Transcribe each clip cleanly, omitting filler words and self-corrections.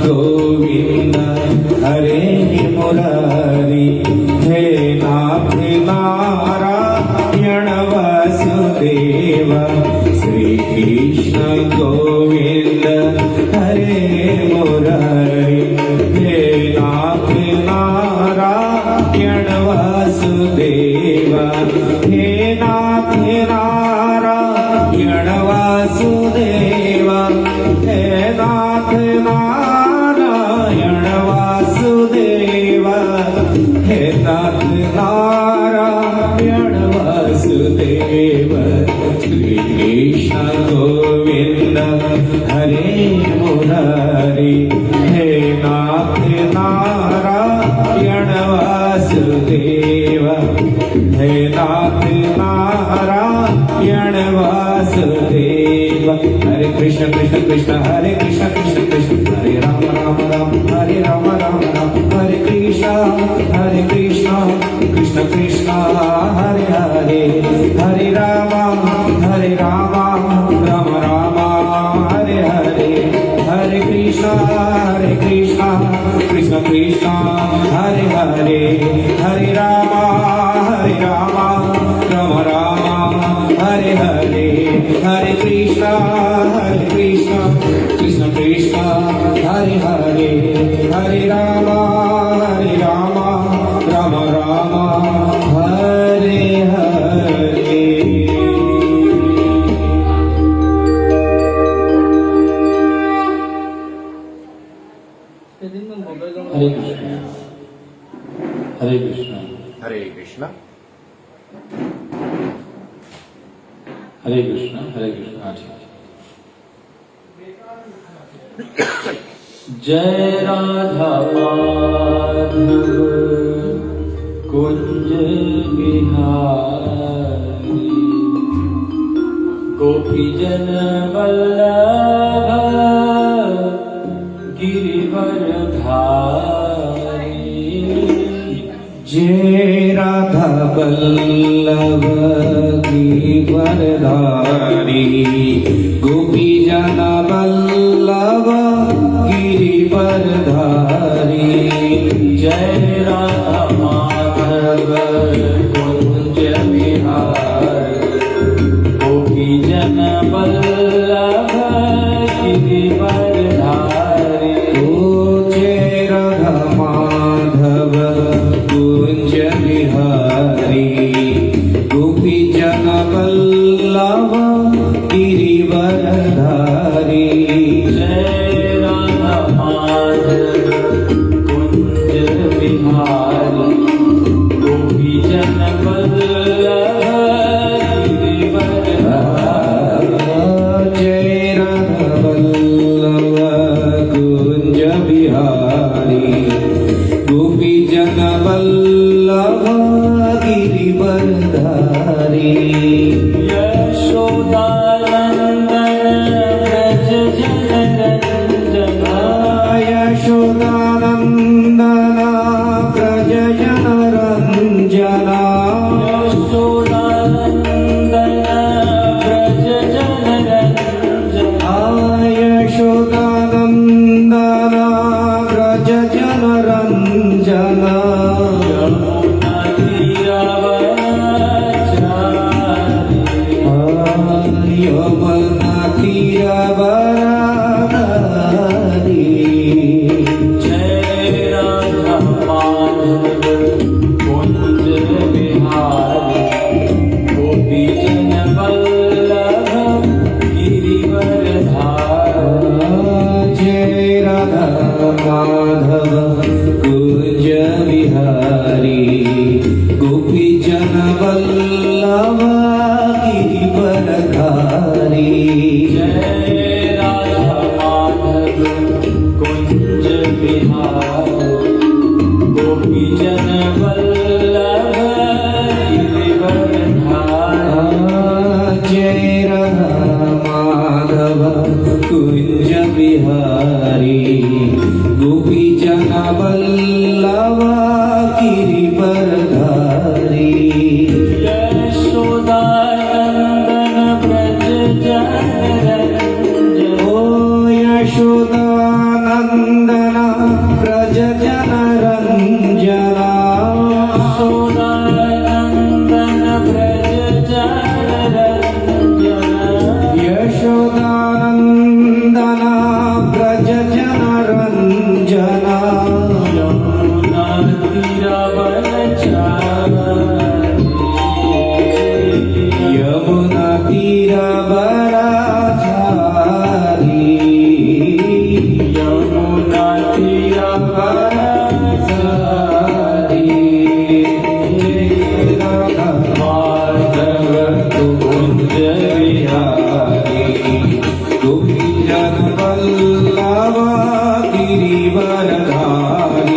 गोविंद हरे मुरारी हे नाथ नारायण वासुदेव श्री कृष्ण गोविंद हरे मुरारी हे नाथ नारायण वासुदेव हे नाथ नारायण वासुदेव हे नाथ नारायण वासुदेव हे नाथ नारायण वासुदेव श्री कृष्ण गोविंद हरे मुरारी हे नाथ नारायण वासुदेव हे नाथ नारायण वासुदेव हरे कृष्ण कृष्ण कृष्ण हरे कृष्ण कृष्ण कृष्ण हरे राम राम राम हरे राम राम राम हरे कृष्ण कृष्ण कृष्ण हरे हरे हरे राम राम राम हरे हरे हरे कृष्ण कृष्ण कृष्ण हरे हरे हरे राम राम हरे हरे हरे कृष्ण कृष्ण कृष्ण हरे हरे हरे राम राम हरे हरे हरे कृष्ण हरे कृष्ण हरे कृष्ण हरे कृष्ण हरे कृष्ण ठीक है। जय राधा माधव कुंज बिहारी गोपी जन वल्लभ गिरिवरधारी जय राधा वल्लभ गिरिवरधारी गोपी जन वल्लभ गिरिवरधारी जय राधा माधव कुंज बिहारी गोपी जन वल्लभ गिरिवरधारी ओ जय राधा माधव कुंज बिहारी गोपी जन वल्लभ गिरिवरधारी जय राधा माधव कुंज बिहारी गोपी जन वल्लभ गिरिवरधारी जय राधा वल्लभ कुंज बिहारी गोपी जन वल्लभ गिरिवरधारी यशोदानंदन व्रज जनरंजन यशोदानंदन व्रज जनरंजना यशोदानंदन व्रज जनरंजन यशोदानंदन व्रज जनरंजना यमुना तीरवराधारी जय राधा माधव कुंज बिहारी गोपी जन वल्लभ गिरिवरधारी जय राधा माधव कुंज बिहारी गोपी जन वल्लभ गिरिवरधारी जय राधा माधव कुंज बिहारी गोपी जन वल्लभ गिरिवरधारी जय राधा माधव कुंज बिहारी गोपी जन वल्लभ गिरिवरधारी यशोदानंदन व्रज जनरंजन ओ यशोदानंदन जनवल्लभा गिरिवरधारी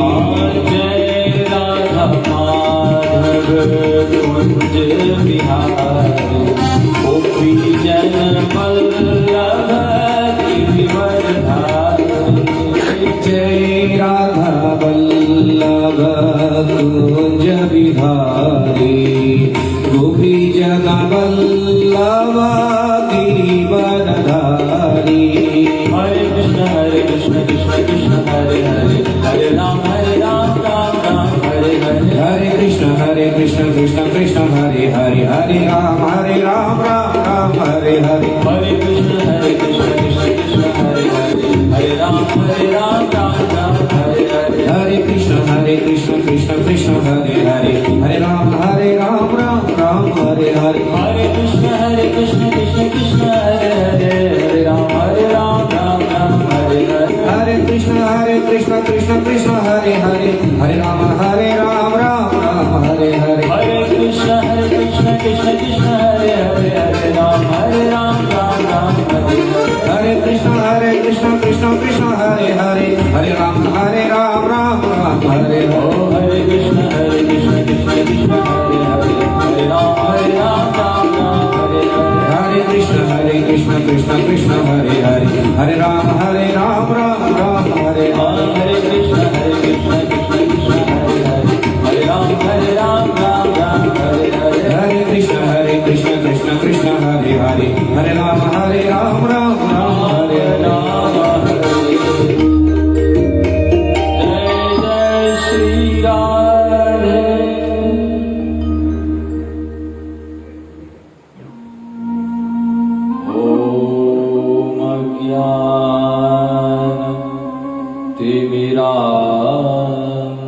जय राधा माधव कुंज बिहारी गोपी जन वल्लभ गिरिवरधारी जय राधा वल्लभ कुंज बिहारी गोपी जन वल्लभ गिरिवरधारी हरे कृष्ण कृष्ण कृष्ण हरे हरे हरे राम राम राम हरे हरे हरे कृष्ण कृष्ण कृष्ण हरे हरे हरे राम राम राम हरे हरे हरे कृष्ण कृष्ण कृष्ण हरे हरे हरे राम राम राम हरे हरे हरे कृष्ण कृष्ण कृष्ण हरे हरे हरे राम राम हरे हरे हरे कृष्ण कृष्ण कृष्ण हरे हरे हरे राम राम हरे हरे हरे कृष्ण कृष्ण कृष्ण हरे हरे हरे राम राम हरे हरे हरे कृष्ण कृष्ण कृष्ण हरे हरे हरे राम राम हरे हरे हरे कृष्ण कृष्ण कृष्ण हरे हरे हरे राम राम हरे ओ हरे हरे कृष्ण कृष्ण कृष्ण हरे हरे हरे राम हरे हरे हरे कृष्ण कृष्ण कृष्ण हरे हरे हरे राम हरे हरे हरे कृष्ण कृष्ण कृष्ण हरे हरे हरे राम हरे हरे हरे कृष्ण कृष्ण कृष्ण हरे हरे हरे राम हरे जय जय श्री राधे ओम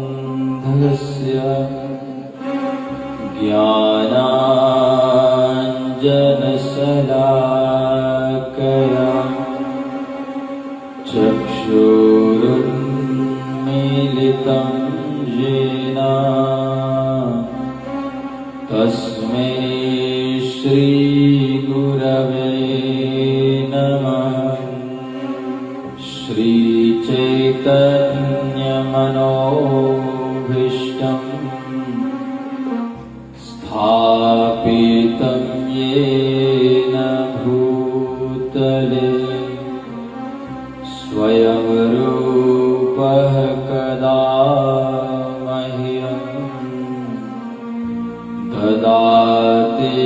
ज्ञानतिमिरान्धस्य ज्ञानाञ्जनशलाकया चक्षुरुन्मीलितं येन तस्मै श्रीगुरवे नमः श्रीचैतन्यमनोभीष्टं स्थापितं येन भूतले स्वयं रूपः कदा मह्यं ददाति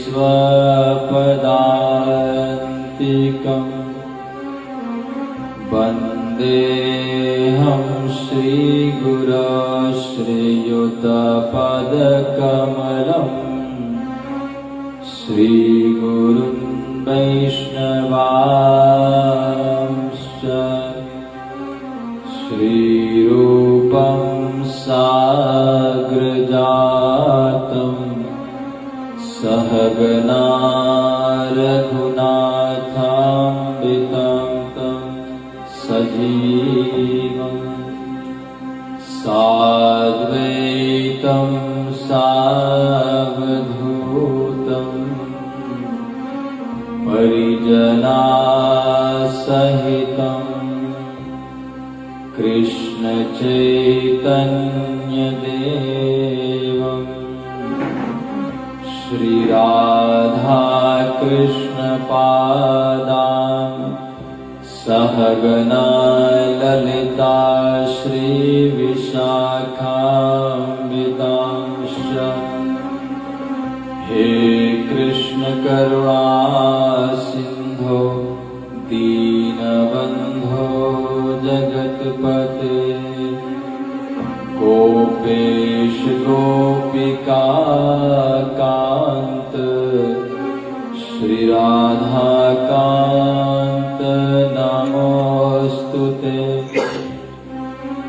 स्वपदान्तिकम् वन्देऽहं श्रीगुरो श्रीयुतपदकमलं श्रीगुरुं वैष्णवांश्च श्रीरूपं साग्रजातं सहगना रघुनाथान्वितं तं सजीवं साद्वैतं सावधूतं परिजनासहितं कृष्णचैतन्यदेवं श्रीराधाकृष्णपादान् सहगना ललिता श्रीविशाखान्वितांश्च हे कृष्ण करुणा सिन्धो दीनबन्धो जगत्पते गोपेश गोपिका कान्त श्रीराधाकान्त नमोऽस्तुते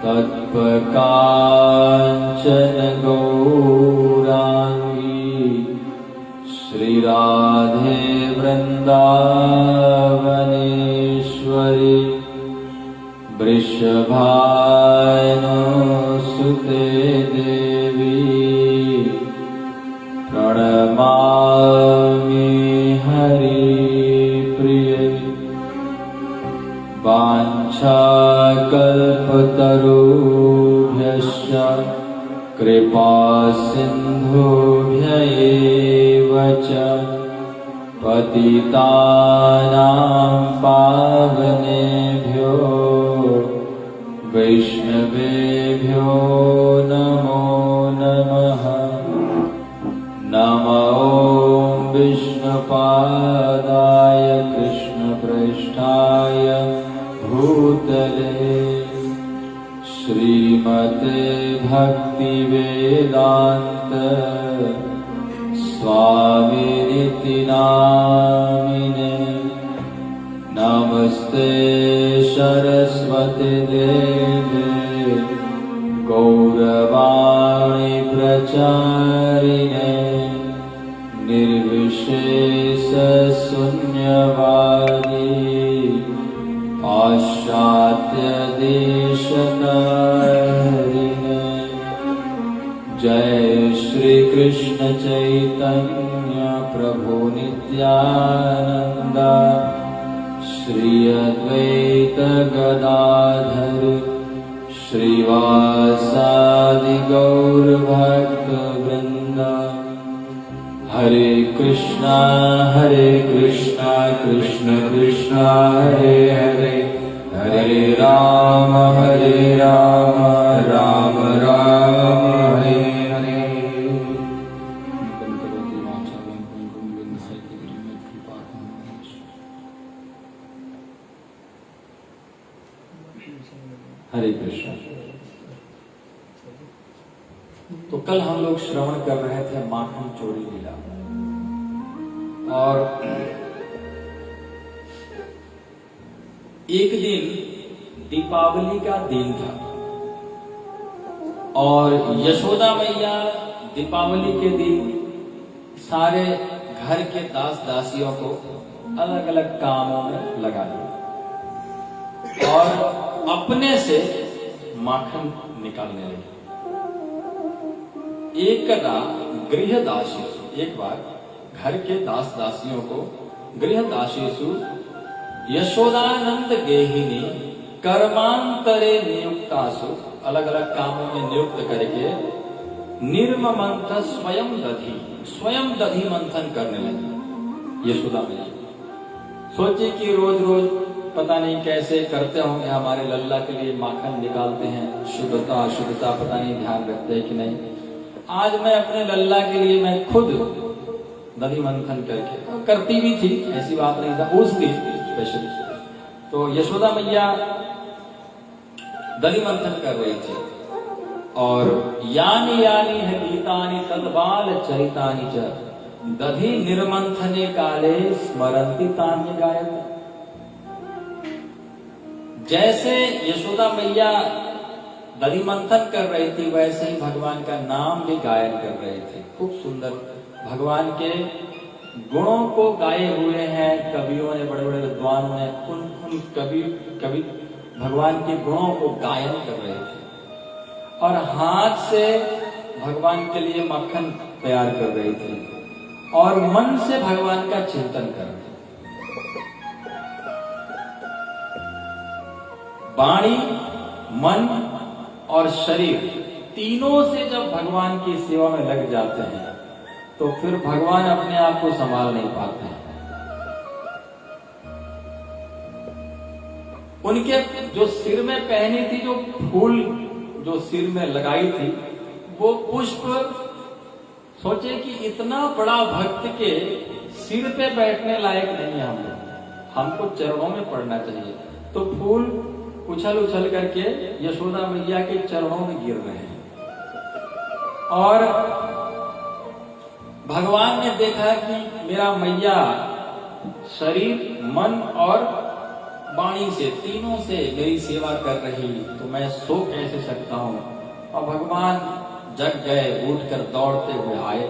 तत्त्वकाञ्चन गौराङ्गी श्रीराधे वृन्दावनेश्वरी वृषभानुसुते देवी प्रणमामि हरिप्रिये वाञ्छाकल्पतरुभ्यश्च कृपा सिन्धुभ्य एव च पतितानां पावनेभ्यो वैष्णवेभ्यो नमो नमः। नमो विष्णुपादाय कृष्णप्रेष्ठाय भूतले श्रीमते भक्तिवेदान्त स्वामिनिति नामिने। नमस्ते सरस्वती देवे गौरवाणी प्रचारिणे निर्विशेष शून्यवादी पाश्चात्य देशतारिणे। जय श्री कृष्ण चैतन्य प्रभु नित्यानंद श्री अद्वैत गदाधर श्रीवासादि गौर भक्त वृंद। हरे कृष्णा कृष्ण कृष्ण हरे हरे, हरे राम राम राम हरे हरे। हरे कृष्ण। तो कल हम लोग श्रवण कर रहे थे माखन चोरी लीला, और एक दिन दीपावली का दिन था और यशोदा मैया दीपावली के दिन सारे घर के दास दासियों को अलग अलग कामों में लगा दिया और अपने से माखन निकालने लगी। एक बार घर के दास दासियों को गृहदासीसु यशोदानंद गेहिनी कर्मांतरे नियुक्तासु अलग अलग कामों में नियुक्त करके निर्ममंथ स्वयं दधी मंथन करने लगी। यशोदा मैया सोचे कि रोज रोज पता नहीं कैसे करते होंगे, हमारे लल्ला के लिए माखन निकालते हैं, शुद्धता अशुद्धता पता नहीं ध्यान रखते हैं कि नहीं। आज मैं अपने लल्ला के लिए मैं खुद दधी मंथन करके, करती भी थी, ऐसी बात नहीं था, उस दिन स्पेशली। तो यशोदा मैया दधी मंथन कर रही थी और यानी यानी है गीतानि तद्बाल चरितानि च दधी निर्मंथने काले स्मरन्ति तान्य गायत। जैसे यशोदा मैया दधी मंथन कर रही थी वैसे ही भगवान का नाम भी गायन कर रहे थे। खूब सुंदर भगवान के गुणों को गाए हुए हैं कवियों ने, बड़े बड़े विद्वानों ने उन कवि भगवान के गुणों को गायन कर रहे थे और हाथ से भगवान के लिए मक्खन तैयार कर रहे थे और मन से भगवान का चिंतन कर रहे थे। वाणी, मन और शरीर तीनों से जब भगवान की सेवा में लग जाते हैं तो फिर भगवान अपने आप को संभाल नहीं पाते हैं। उनके जो सिर में पहनी थी, जो फूल जो सिर में लगाई थी, वो पुष्प सोचे कि इतना बड़ा भक्त के सिर पे बैठने लायक नहीं है हम लोग, हमको चरणों में पड़ना चाहिए। तो फूल उछल उछल करके यशोदा मैया के चरणों में गिर रहे हैं और भगवान ने देखा कि मेरा मैया शरीर, मन और वाणी से तीनों से मेरी सेवा कर रही, तो मैं सो कैसे सकता हूँ। और भगवान जग गए, उठकर दौड़ते हुए आए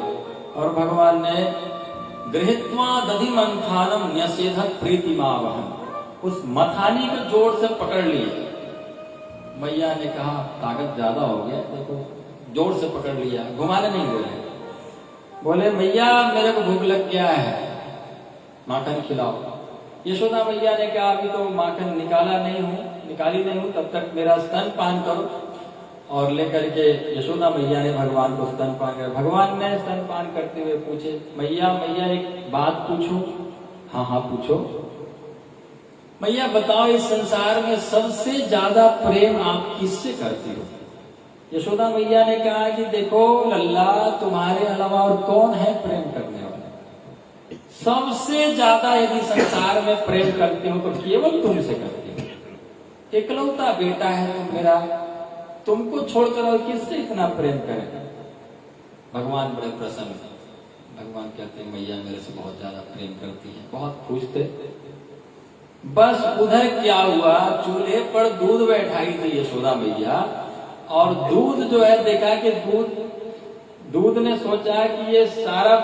और भगवान ने गृहीत्वा दधि मंथानम न्यसेधत प्रीतिमावहम, उस मथानी को जोर से पकड़ लिए। मैया ने कहा ताकत ज्यादा हो गया, देखो जोर से पकड़ लिया, घुमाने नहीं बोले। बोले मैया मेरे को भूख लग गया है, माखन खिलाओ। यशोदा मैया ने कहा अभी तो माखन निकाली नहीं हूं, तब तक मेरा स्तन पान करो। और लेकर के यशोदा मैया ने भगवान को स्तन पान कर, भगवान ने स्तन पान करते हुए पूछे, मैया एक बात पूछूं? हाँ हाँ पूछो। मैया बताओ, इस संसार में सबसे ज्यादा प्रेम आप किससे करती हो? यशोदा मैया ने कहा कि देखो लल्ला, तुम्हारे अलावा और कौन है प्रेम करने वाला? सबसे ज्यादा यदि संसार में प्रेम करती हूं तो केवल तुमसे करती हूं। इकलौता बेटा है तुम मेरा, तुमको छोड़कर और किससे इतना प्रेम करें? भगवान बड़े प्रसन्न थे। भगवान कहते हैं मैया मेरे से बहुत ज्यादा प्रेम करती है। बहुत खुश थे। बस उधर क्या हुआ, चूल्हे पर दूध बैठाई थी यशोदा मैया, और दूध जो है देखा कि दूध ने सोचा कि ये सारा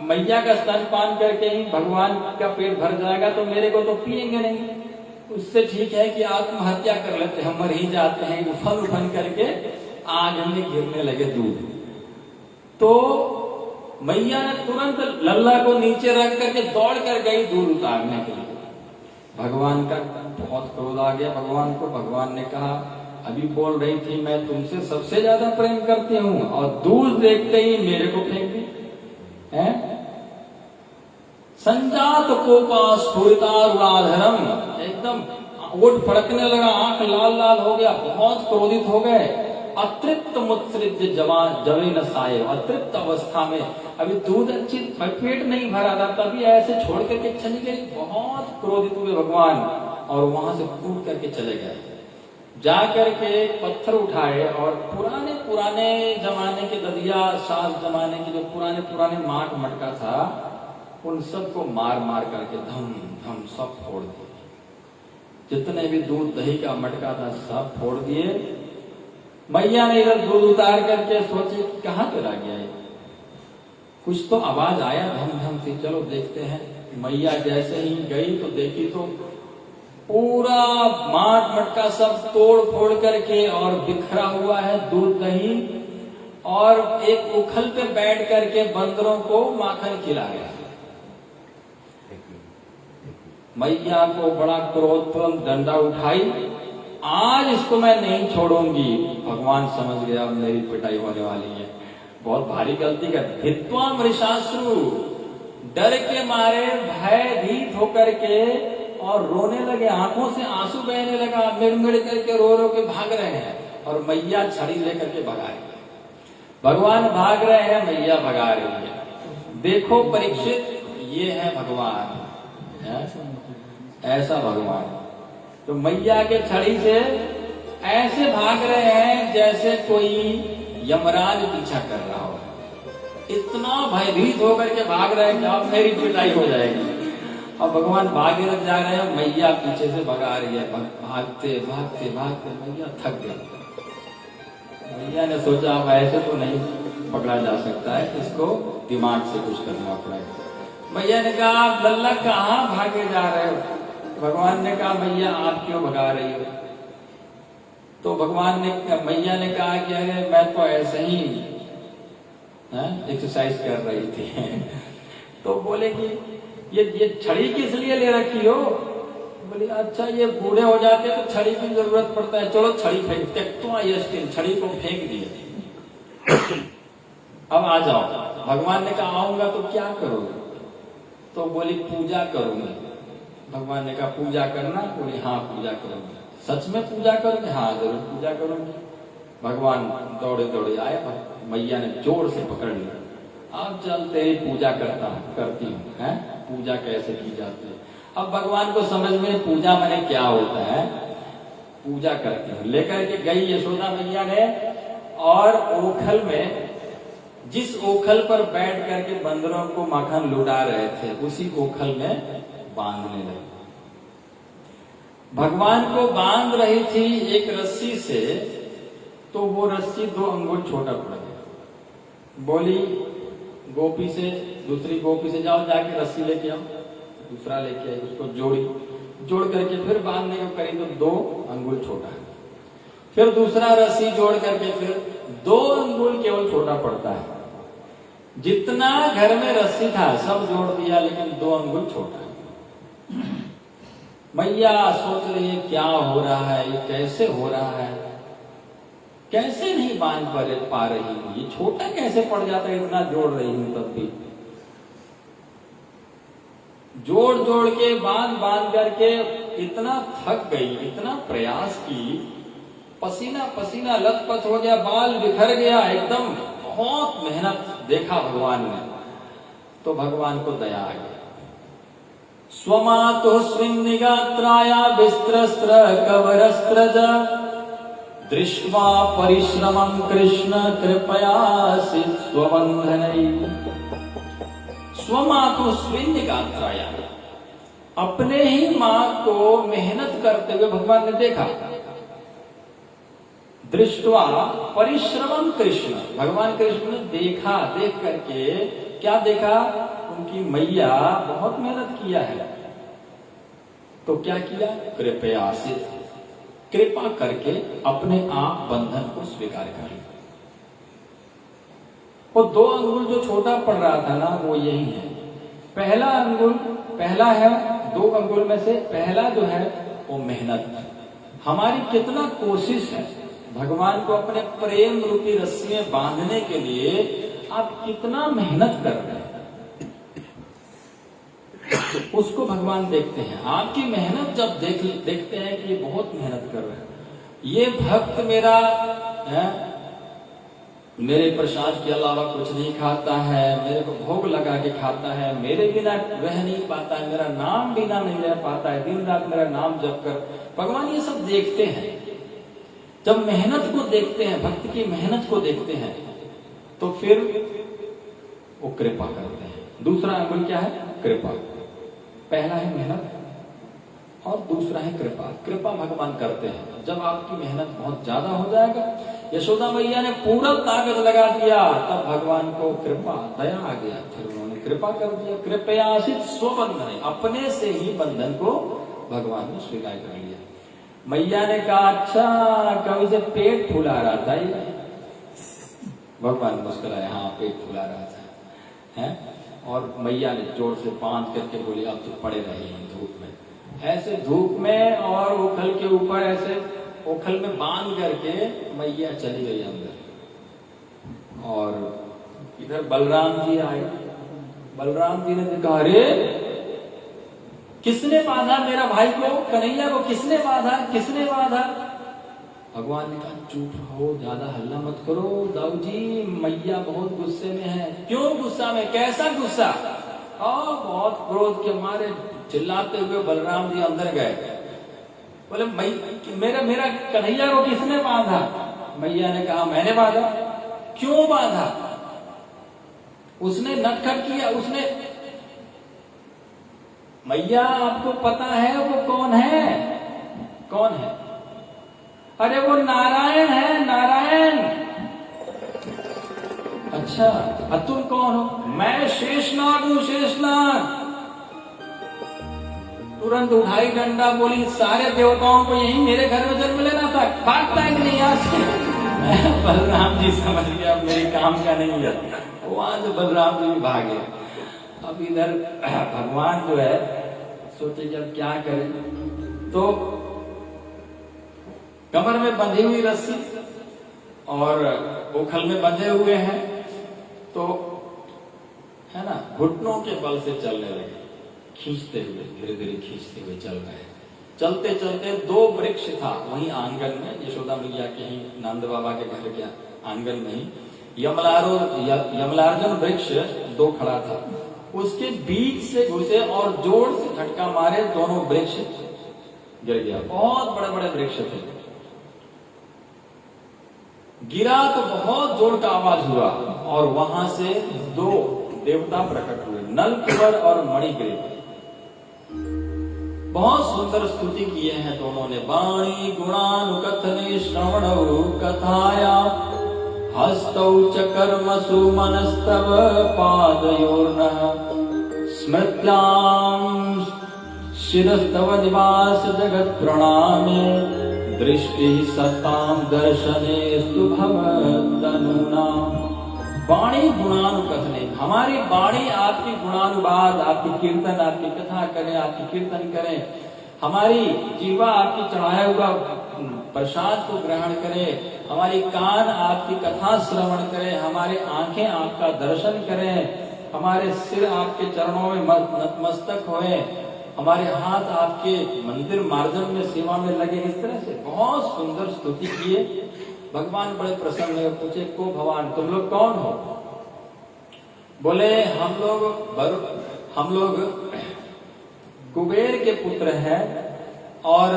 मैया का स्तनपान करके ही भगवान का पेट भर जाएगा, तो मेरे को तो पिएंगे नहीं, उससे ठीक है कि आत्महत्या कर लेते हैं, मर ही जाते हैं। उफन करके आग में गिरने लगे दूध। तो मैया ने तुरंत लल्ला को नीचे रख करके दौड़ कर गई दूध उतारने के लिए। भगवान का बहुत क्रोध आ गया भगवान को। भगवान ने कहा अभी बोल रही थी मैं तुमसे सबसे ज्यादा प्रेम करती हूँ, और दूध देखते ही मेरे को फेंक दी है। संजात कोपा स्फुरितारुणाधरम, एकदम ओठ फड़कने लगा, आंख लाल लाल हो गया, बहुत क्रोधित हो गए। अतृप्त मुत्सृज्य जवे न साये, अतृप्त अवस्था में, अभी दूध अच्छी पेट नहीं भरा था, तभी ऐसे छोड़ करके चली गई। बहुत क्रोधित हुए भगवान और वहां से कूद करके चले गए। जा करके पत्थर उठाए और पुराने जमाने के ददिया सास जमाने के जो पुराने माट मटका था, उन सबको मार करके धम धम सब फोड़ दिए। जितने भी दूध दही का मटका था सब फोड़ दिए। मैया ने इधर दूध उतार करके सोचे कहाँ चला गया है, कुछ तो आवाज आया धम धम से, चलो देखते हैं। मैया जैसे ही गई तो देखी तो पूरा माट मटका सब तोड़ फोड़ करके और बिखरा हुआ है दूध दही, और एक उखल पे बैठ करके बंदरों को माखन खिला गया। मैया को बड़ा क्रोध, तुरंत डंडा उठाई, आज इसको मैं नहीं छोड़ूंगी। भगवान समझ गया अब मेरी पिटाई होने वाली है, बहुत भारी गलती कर। धित्वा मृषाश्रु, डर के मारे भयभीत होकर के और रोने लगे, आंखों से आंसू बहने लगा, मिड़ करके रो के भाग रहे हैं, और मैया छड़ी लेकर के भगा रही है। भगवान भाग रहे हैं, मैया भगा रही है। देखो परीक्षित, ये है भगवान, ऐसा भगवान। तो मैया के छड़ी से ऐसे भाग रहे हैं जैसे कोई यमराज पीछा कर रहा हो। इतना भयभीत होकर के भाग रहे हैं कि अब मेरी पिटाई हो जाएगी। और भगवान भागे लग जा रहे हैं, मैया पीछे से भगा रही है। भागते भागते भागते मैया थक गई। मैया ने सोचा अब ऐसे तो नहीं पकड़ा जा सकता है, इसको दिमाग से कुछ करना पड़ेगा। मैया ने कहा आप लल्ला कहाँ भागे जा रहे हो? भगवान ने कहा मैया आप क्यों भगा रही हो? तो मैया ने कहा कि अरे मैं तो ऐसे ही एक्सरसाइज कर रही थी। तो बोले कि ये छड़ी किस लिए ले रखी हो? बोले अच्छा ये बूढ़े हो जाते हैं तो छड़ी की जरूरत पड़ता है, चलो छड़ी फेंक तो ये छड़ी को फेंक दिए। अब आ जाओ। भगवान ने कहा आऊंगा तो क्या करोगे? तो बोली पूजा करूंगी। भगवान ने कहा पूजा करना? बोली हाँ पूजा करूंगी। सच में पूजा करोगे? हाँ जरूर पूजा करूंगी। भगवान दौड़े आए, मैया ने जोर से पकड़ लिया। अब चल तेरी पूजा करती हूँ, है पूजा कैसे की जाती है। अब भगवान को समझ में पूजा मैंने क्या होता है, पूजा करती हूँ। लेकर के गई यशोदा मैया ने, और ओखल में, जिस ओखल पर बैठ करके बंदरों को माखन लुटा रहे थे, उसी ओखल में बांधने लगी। भगवान को बांध रही थी एक रस्सी से, तो वो रस्सी 2 अंगुल छोटा पड़ गया। बोली गोपी से, दूसरी गोपी से जाओ जाके रस्सी लेके आओ। दूसरा लेके आई, उसको जोड़ करके फिर बांधने को करी तो 2 अंगुल छोटा है। फिर दूसरा रस्सी जोड़ करके फिर 2 अंगुल केवल छोटा पड़ता है। जितना घर में रस्सी था सब जोड़ दिया, लेकिन 2 अंगुल छोटा है। मैया सोच रही है क्या हो रहा है, ये कैसे हो रहा है, कैसे नहीं बांध पा रही हूं, ये छोटा कैसे पड़ जाता है, इतना जोड़ रही हूं तब भी। जोड़ जोड़ के बांध बांध करके इतना थक गई, इतना प्रयास की, पसीना पसीना लथपथ हो गया, बाल बिखर गया एकदम, बहुत मेहनत देखा भगवान ने, तो भगवान को दया आ गया। स्वमातु स्विन्निगात्राया विस्त्रस्त्र कवरस्त्रज दृष्ट्वा परिश्रमं कृष्ण कृपयासि स्वबन्धनै। स्वमातु स्विन्निगात्राया, अपने ही मां को मेहनत करते हुए भगवान ने देखा। दृष्ट्वा परिश्रमं कृष्ण, भगवान कृष्ण ने देखा, देख करके क्या देखा, उनकी मैया बहुत मेहनत किया है, तो क्या किया, कृपयासि, कृपा करके अपने आप बंधन को स्वीकार कर लिया। वो 2 अंगुल जो छोटा पड़ रहा था ना, वो यही है। पहला अंगुल, पहला है 2 अंगुल में से पहला जो है वो मेहनत। हमारी कितना कोशिश है भगवान को अपने प्रेम रूपी रस्सी में बांधने के लिए, आप कितना मेहनत कर रहे हैं, उसको भगवान देखते हैं। आपकी मेहनत जब देखते हैं कि ये बहुत मेहनत कर रहे हैं, ये भक्त मेरा है, मेरे प्रसाद के अलावा कुछ नहीं खाता है, मेरे को भोग लगा के खाता है, मेरे बिना रह नहीं पाता है, मेरा नाम बिना नहीं रह पाता है, दिन रात मेरा नाम जप कर, भगवान ये सब देखते हैं। जब मेहनत को देखते हैं, भक्त की मेहनत को देखते हैं, तो फिर वो कृपा करते हैं। दूसरा अंगुल क्या है, कृपा। पहला है मेहनत और दूसरा है कृपा। कृपा भगवान करते हैं जब आपकी मेहनत बहुत ज्यादा हो जाएगा। यशोदा मैया ने पूरा ताकत लगा दिया, तब भगवान को कृपा, दया आ गया, फिर उन्होंने कृपा कर दिया। कृपयासित स्वबंधन, अपने से ही बंधन को भगवान ने स्वीकार कर लिया। मैया ने कहा अच्छा, कभी से पेट फुला रहा था ये, भगवान मुस्कुराए, हाँ पेट फुला रहा था है। और मैया ने जोर से बांध करके बोली अब तो पड़े रहे हैं धूप में, ऐसे धूप में, और उखल के ऊपर ऐसे उखल में बांध करके मैया चली गई अंदर। और इधर बलराम जी आए। बलराम जी ने देखा, अरे किसने बांधा मेरा भाई को, कन्हैया को किसने बांधा, किसने बांधा। भगवान ने कहा चुप रहो, ज्यादा हल्ला मत करो दाऊ जी, मैया बहुत गुस्से में है। क्यों गुस्सा में, कैसा गुस्सा। बहुत क्रोध के मारे चिल्लाते हुए बलराम जी अंदर गए। बोले मेरा कन्हैया को किसने बांधा। मैया ने कहा मैंने बांधा। क्यों बांधा, उसने नटखट किया, उसने। मैया आपको पता है वो कौन है, कौन है। अरे वो नारायण है, नारायण। अच्छा, तुम कौन हो। मैं शेषनाग हूं, शेषनाग। तुरंत उठाई डंडा, बोली सारे देवताओं को यही मेरे घर में जन्म लेना था, भागता है कि नहीं आज से। बलराम जी समझ गया अब मेरे काम का नहीं है, वहां से बलराम जी भी भागे। अब इधर भगवान जो है सोचे जब क्या करें, तो कमर में बंधी हुई रस्सी और उखल में बंधे हुए हैं, तो है ना, घुटनों के बल से चलने लगे, खींचते हुए, धीरे धीरे खींचते हुए चल रहे। चलते चलते 2 वृक्ष था वहीं आंगन में, यशोदा मैया के ही नंद बाबा के घर के आंगन में ही यमलार्जुन वृक्ष 2 खड़ा था, उसके बीच से घुसे और जोर से झटका मारे, दोनों वृक्ष गिर गया। बहुत बड़े बड़े वृक्ष थे, गिरा तो बहुत जोर का आवाज हुआ और वहां से 2 देवता प्रकट हुए, नलकुबर और मणिग्रीव। बहुत सुंदर स्तुति किए हैं दोनों ने। वाणी गुणानुकथने श्रवणौ कथाया हस्तौ च कर्मसु मनस्तव पादयोर्नः स्मृत्यां शिरस्तव निवास जगत प्रणामे दृष्टि सत्तां दर्शनेस्तु भवतनुना। वाणी गुणानुकथने, हमारी वाणी आपकी गुणानुवाद, आपकी कीर्तन, आपकी कथा करें, आपकी कीर्तन करें, हमारी जीवा आपकी चढ़ाया हुआ प्रसाद को ग्रहण करे, हमारी कान आपकी कथा श्रवण करे, हमारे आंखें आपका दर्शन करें, हमारे सिर आपके चरणों में नतमस्तक होए, हमारे हाथ आपके मंदिर मार्जन में सेवा में लगे। इस तरह से बहुत सुंदर स्तुति किए। भगवान बड़े प्रसन्न हुए, पूछे को भगवान तुम लोग कौन हो? बोले हम लोग कुबेर के पुत्र हैं और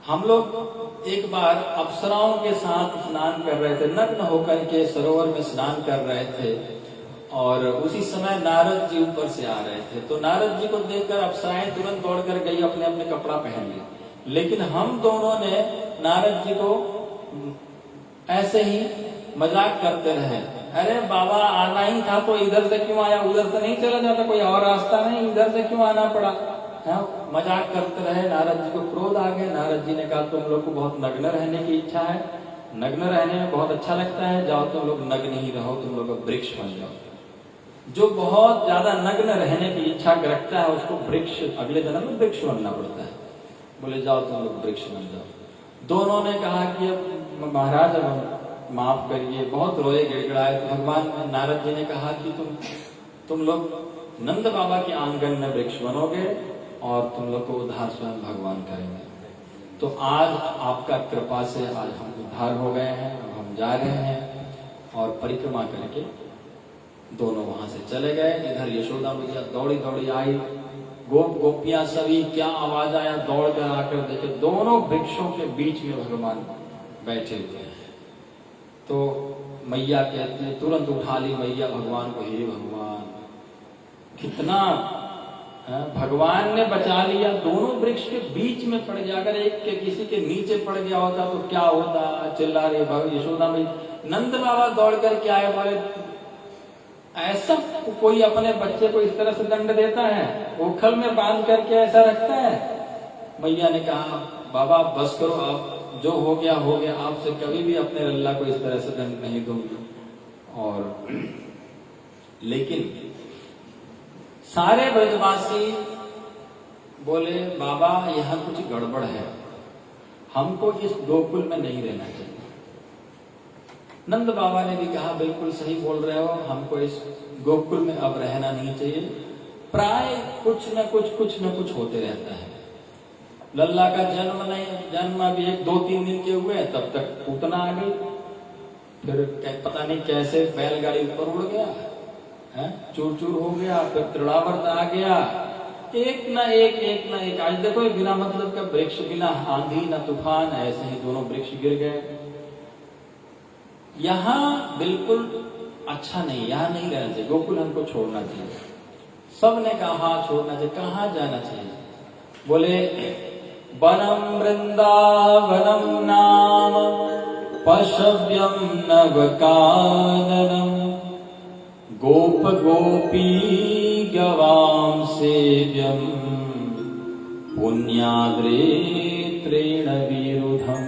हम लोग एक बार अप्सराओं के साथ स्नान कर रहे थे, नग्न होकर के सरोवर में स्नान कर रहे थे और उसी समय नारद जी ऊपर से आ रहे थे। तो नारद जी को देखकर अप्सराएं तुरंत दौड़कर गई, अपने अपने कपड़ा पहन लिए। लेकिन हम दोनों ने नारद जी को ऐसे ही मजाक करते रहे, अरे बाबा आना ही था तो इधर से क्यों आया, उधर से नहीं चला जाता, कोई और रास्ता नहीं, इधर से क्यों आना पड़ा। मजाक करते रहे। नारद जी को क्रोध आ गया। नारद जी ने कहा तुम लोग को बहुत नग्न रहने की इच्छा है, नग्न रहने में बहुत अच्छा लगता है, जाओ तुम लोग नग्न ही रहो, तुम लोग वृक्ष बन जाओ। जो बहुत ज्यादा नग्न रहने की इच्छा रखता है उसको वृक्ष, अगले जन्म में वृक्ष बनना पड़ता है। बोले जाओ तुम लोग वृक्ष बन जाओ। दोनों ने कहा कि अब महाराज माफ करिए, बहुत रोए गिड़गिड़ाए। तो भगवान नारद जी ने कहा कि तुम लोग नंद बाबा के आंगन में वृक्ष बनोगे और तुम लोग को उद्धार स्वयं भगवान करेंगे। तो आज आपका कृपा से आज हम उद्धार हो गए हैं, अब हम जा रहे हैं। और परिक्रमा करके दोनों वहां से चले गए। इधर यशोदा मैया दौड़ी दौड़ी आई, गोपियां सभी, क्या आवाज आया, दौड़ कर आकर देखे दोनों वृक्षों के बीच में भगवान बैठे हुए हैं। तो मैया कहती है, तुरंत उठा ली मैया भगवान को, हे भगवान कितना भगवान ने बचा लिया। दोनों वृक्ष के बीच में पड़ गया, अगर एक के किसी के नीचे पड़ गया होता तो क्या होता। चिल्ला रही यशोदा मैया। नंद बाबा दौड़ कर के आए, बोले ऐसा कोई अपने बच्चे को इस तरह से दंड देता है, ओखल में बांध करके ऐसा रखता है। मैया ने कहा बाबा बस करो, आप जो हो गया हो गया, आपसे कभी भी अपने लल्ला को इस तरह से दंड नहीं दूंगी। और लेकिन सारे ब्रजवासी बोले बाबा यहाँ कुछ गड़बड़ है, हमको इस गोकुल में नहीं रहना चाहिए। नंद बाबा ने भी कहा बिल्कुल सही बोल रहे हो, हमको इस गोकुल में अब रहना नहीं चाहिए। प्राय कुछ न कुछ होते रहता है। लल्ला का जन्म अभी 1-2-3 दिन के हुए, तब तक पूतना आ गई, फिर पता नहीं कैसे बैलगाड़ी ऊपर उड़ गया, चूर चूर हो गया, फिर त्रिड़ावर्त आ गया, एक ना एक। आज देखो बिना मतलब का वृक्ष, बिना आंधी ना तूफान, ऐसे ही दोनों वृक्ष गिर गए। यहाँ बिल्कुल अच्छा नहीं, यहाँ नहीं रहना चाहिए, गोकुल हमको छोड़ना चाहिए। सब ने कहा छोड़ना चाहिए, कहाँ जाना चाहिए? बोले वनम वृंदावनम नाम पशव्यम नवकाननम गोप गोपी गवाम सेव्यम पुण्याद्रेत्रेण विरुधम।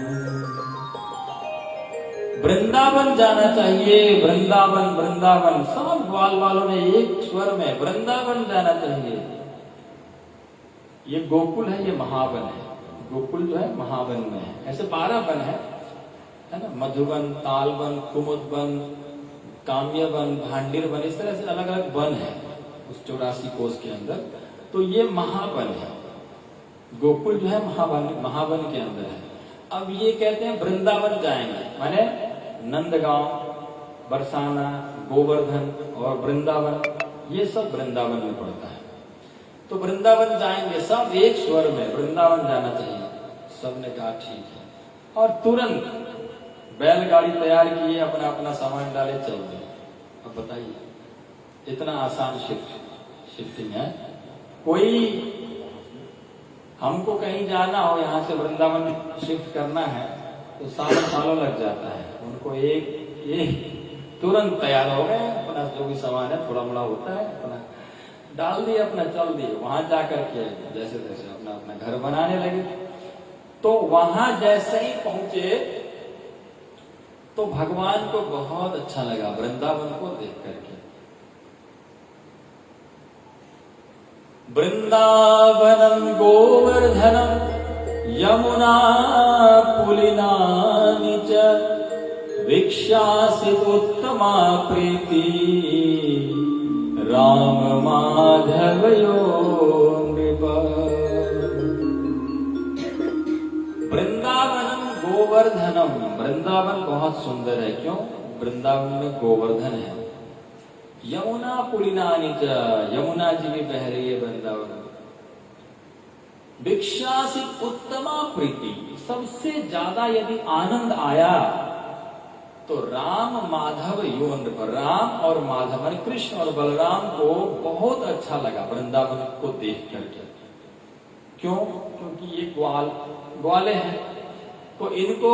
वृंदावन जाना चाहिए, वृंदावन। सब ग्वाल वालों ने एक स्वर में वृंदावन जाना चाहिए। ये गोकुल है, ये महावन है। गोकुल जो है महावन में है। ऐसे 12 वन है ना, मधुवन, तालवन, कुमुदवन, काम्यवन, भांडिर वन, इस तरह से अलग अलग वन है उस 84 कोष के अंदर। तो ये महावन है, गोकुल जो है महावन के अंदर है। अब ये कहते हैं वृंदावन जाएंगे, माने नंदगांव, बरसाना, गोवर्धन और वृंदावन, ये सब वृंदावन में पड़ता है। तो वृंदावन जाएंगे, सब एक स्वर में वृंदावन जाना चाहिए। सबने कहा ठीक है, और तुरंत बैलगाड़ी तैयार किए, अपना अपना सामान डाले, चल दिए। अब बताइए इतना आसान शिफ्टिंग है। कोई हमको कहीं जाना हो, यहाँ से वृंदावन शिफ्ट करना है तो सालों लग जाता है। उनको एक तुरंत तैयार हो गए, अपना जो भी सामान है थोड़ा मोड़ा होता है, अपना डाल दिए, अपना चल दिए। वहां जाकर के जैसे तैसे अपना अपना घर बनाने लगे। तो वहां जैसे ही पहुंचे तो भगवान को बहुत अच्छा लगा वृंदावन को देख करके। वृंदावनम गोवर्धनम यमुना पुलिनानि च वीक्षासितोत्तमा प्रीति राम माधवयो नृप। वृंदावनम गोवर्धनम, वृंदावन बहुत सुंदर है। क्यों? वृंदावन में गोवर्धन है। यमुना पुलिनानि च, यमुना जी भी बह रही है वृंदावन में। भिक्षासित उत्तमा प्रीति, सबसे ज्यादा यदि आनंद आया तो राम माधव योन, राम और माधव यानी कृष्ण और बलराम को बहुत अच्छा लगा वृंदावन को देख करके। क्यों? क्योंकि ये ग्वाले हैं तो इनको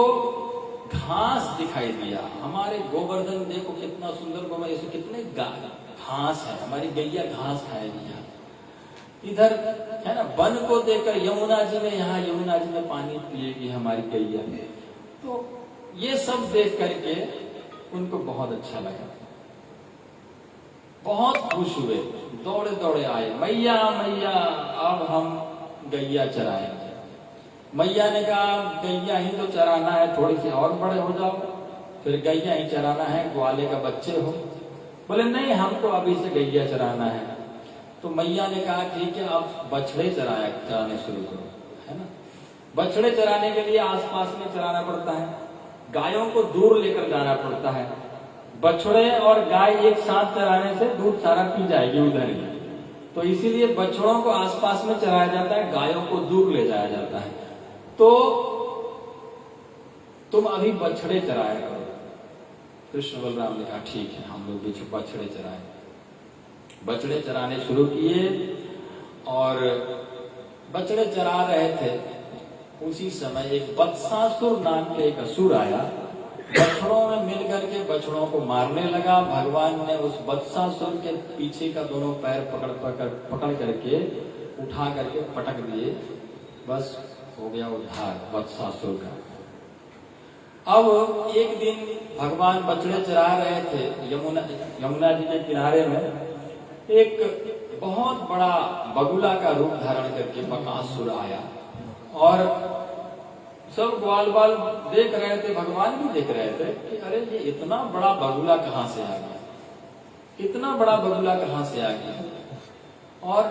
घास दिखाई दिया। हमारे गोवर्धन देखो कितना सुंदर गोवर्धन, इसमें कितने घास है, हमारी गैया घास खाएगी। यहाँ इधर है ना, वन को देखकर यमुना जी में, यहाँ यमुना जी में पानी पिएगी हमारी गैया। तो ये सब देख करके उनको बहुत अच्छा लगा, बहुत खुश हुए, दौड़े दौड़े आए, मैया मैया अब हम गैया चराएंगे। मैया ने कहा गैया ही तो चराना है, थोड़ी सी और बड़े हो जाओ, फिर गैया ही चराना है, ग्वाले का बच्चे हो। बोले नहीं, हमको अभी से गैया चराना है। तो मैया ने कहा ठीक है, अब बछड़े चराने शुरू करो, है ना। बछड़े चराने के लिए आसपास में चराना पड़ता है, गायों को दूर लेकर जाना पड़ता है। बछड़े और गाय एक साथ चराने से दूध सारा पी जाएगी उधर ही, तो इसीलिए बछड़ों को आसपास में चराया जाता है, गायों को दूर ले जाया जाता है। तो तुम अभी बछड़े चराया करो। कृष्ण बलराम ने कहा ठीक है, हम लोग भी बछड़े चराए। बछड़े चराने शुरू किए और बछड़े चरा रहे थे। उसी समय एक बत्सासुर नाम के एक असुर आया, बछड़ों में मिलकर के बछड़ों को मारने लगा। भगवान ने उस बत्सासुर के पीछे का दोनों पैर पकड़ करके उठा करके पटक दिए, बस हो गया उद्धार बत्सासुर का। अब एक दिन भगवान बछड़े चरा रहे थे यमुना जी के किनारे में, एक बहुत बड़ा बगुला का रूप धारण करके बकासुर आया और सब ग्वाल बाल देख रहे थे, भगवान भी देख रहे थे कि अरे ये इतना बड़ा बगुला कहां से आ गया, इतना बड़ा बगुला कहां से आ गया। और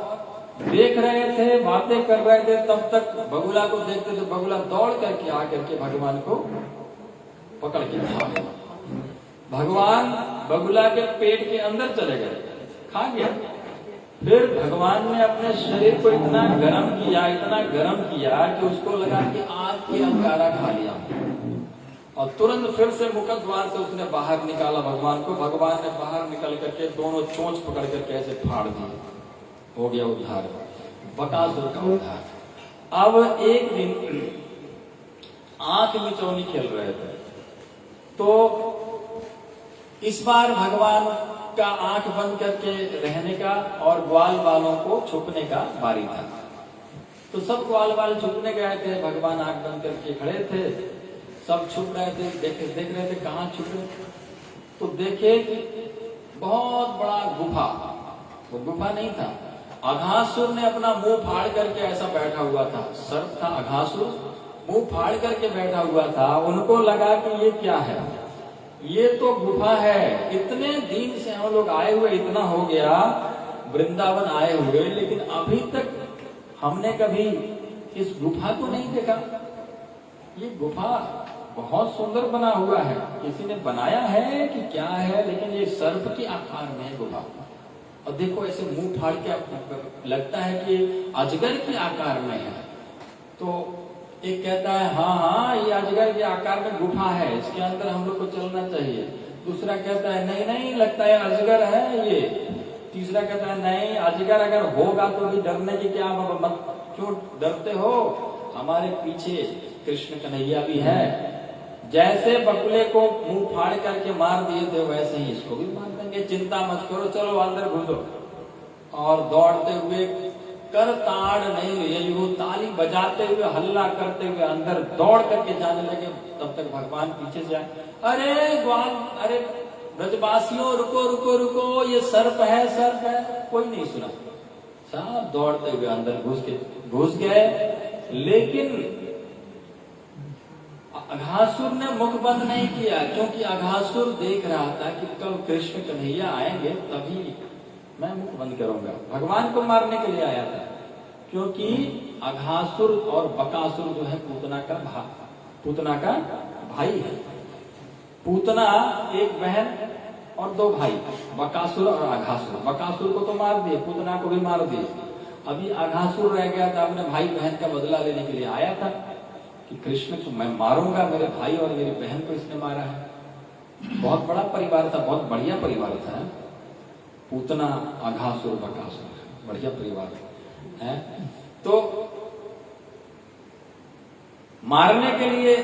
देख रहे थे, बातें कर रहे थे, तब तक बगुला को देखते थे, बगुला दौड़ करके आकर के भगवान को पकड़ के खा गया। भगवान बगुला के पेट के अंदर चले गए, खा गया। फिर भगवान ने अपने शरीर को इतना गर्म किया, इतना गर्म किया कि उसको लगा कि आग की अंगारा खा लिया, और तुरंत फिर से मुख द्वार से उसने बाहर निकाला भगवान को। भगवान ने बाहर निकल करके दोनों चोंच पकड़ करके ऐसे फाड़ दिए, हो गया उद्धार, बकासुर का उद्धार। अब एक दिन आंख मिचौनी खेल रहे थे, तो इस बार भगवान का आंख बंद करके रहने का और ग्वाल बालों को छुपने का बारी था। तो सब ग्वाल बाल छुपने गए थे, भगवान आंख बंद करके खड़े थे, सब छुप रहे थे, देख रहे थे कहाँ छुपे। तो देखे बहुत बड़ा गुफा, वो गुफा नहीं था, अघासुर ने अपना मुंह फाड़ करके ऐसा बैठा हुआ था। सर्प था अघासुर, मुंह फाड़ करके बैठा हुआ था। उनको लगा कि ये क्या है, ये तो गुफा है, इतने दिन से हम लोग आए हुए, इतना हो गया वृंदावन आए हुए, लेकिन अभी तक हमने कभी इस गुफा को नहीं देखा। ये गुफा बहुत सुंदर बना हुआ है, किसी ने बनाया है कि क्या है, लेकिन ये सर्प के आकार में है गुफा। और देखो ऐसे मुंह फाड़ के लगता है कि अजगर के आकार में है। तो एक कहता है हाँ हाँ ये अजगर के आकार में गुफा है, इसके अंदर हम लोग को चलना चाहिए। दूसरा कहता है नहीं नहीं लगता है अजगर है ये। तीसरा कहता है नहीं, अजगर अगर होगा तो भी डरने की क्या, मत क्यों डरते हो, हमारे पीछे कृष्ण कन्हैया भी है। जैसे बकुले को मुंह फाड़ करके मार दिए थे वैसे ही इसको भी मार देंगे, चिंता मत करो, चलो अंदर घुसो। और दौड़ते हुए कर ताड़ नहीं रही, वो ताली बजाते हुए हल्ला करते हुए अंदर दौड़ करके जाने लगे। तब तक भगवान पीछे से आए, अरे ग्वाल, अरे ब्रजवासियों रुको रुको रुको, ये सर्प है सर्प है। कोई नहीं सुना, सब दौड़ते हुए अंदर घुस गए। लेकिन अघासुर ने मुख बंद नहीं किया, क्योंकि अघासुर देख रहा था कि कब कृष्ण कन्हैया आएंगे तभी मैं मुख बंद करूंगा। भगवान को मारने के लिए आया था, क्योंकि अघासुर और बकासुर जो है पूतना का भाई है। पूतना एक बहन और दो भाई, बकासुर और अघासुर। बकासुर को तो मार दिए, पूतना को भी मार दिए। अभी अघासुर रह गया था, अपने भाई बहन का बदला लेने के लिए आया था कि कृष्ण को मैं मारूंगा, मेरे भाई और मेरी बहन को इसने मारा है। बहुत बड़ा परिवार था, बहुत बढ़िया परिवार था। पूतना, अघासुर, बकासुर, बढ़िया परिवार है। तो मारने के लिए,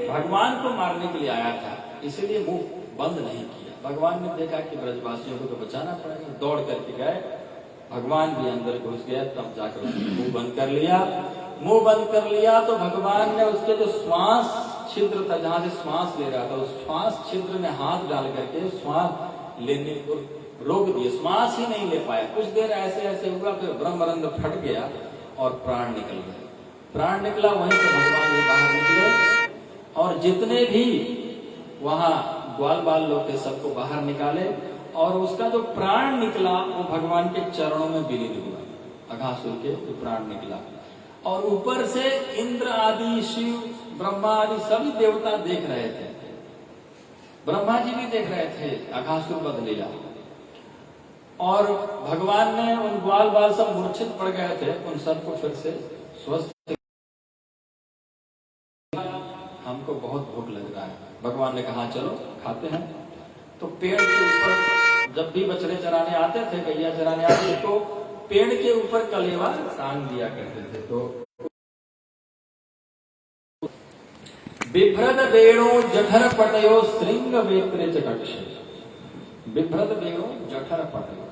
भगवान को मारने के लिए आया था, इसलिए मुंह बंद नहीं किया। भगवान ने देखा कि ब्रजवासियों को तो बचाना पड़ेगा, दौड़ करके गए। भगवान भी अंदर घुस गए, तब जाकर उसने मुंह बंद कर लिया। मुंह बंद कर लिया तो भगवान ने उसके जो श्वास छिद्र था, जहां से श्वास ले रहा था, उस श्वास छिद्र में हाथ डाल करके श्वास लेने को रोक दिए। श्वास ही नहीं ले पाया। कुछ देर ऐसे ऐसे हुआ, फिर ब्रह्मरंध्र फट गया और प्राण निकल गए। प्राण निकला, वहीं से भगवान भी बाहर निकले और जितने भी वहां ग्वाल बाल लोग थे सबको बाहर निकाले, और उसका जो प्राण निकला वो भगवान के चरणों में विलीन हुआ। अघासुर के जो प्राण निकला, और ऊपर से इंद्र आदि, शिव, ब्रह्मा आदि सभी देवता देख रहे थे। ब्रह्मा जी भी देख रहे थे अघासुर वध लीला। और भगवान ने उन ग्वाल बाल सब मूर्छित पड़ गए थे, उन सबको फिर से स्वस्थ। हमको बहुत भूख लग रहा है। भगवान ने कहा चलो खाते हैं। तो पेड़ के ऊपर जब भी बछड़े चराने आते थे, गैया चराने आते थे, तो पेड़ के ऊपर कलेवा टांग दिया करते थे। तो बिभ्रद वेणु जठर पटयो श्रृंग वेत्रे चकटशे। बिभ्रद वेणु जठर पटयो,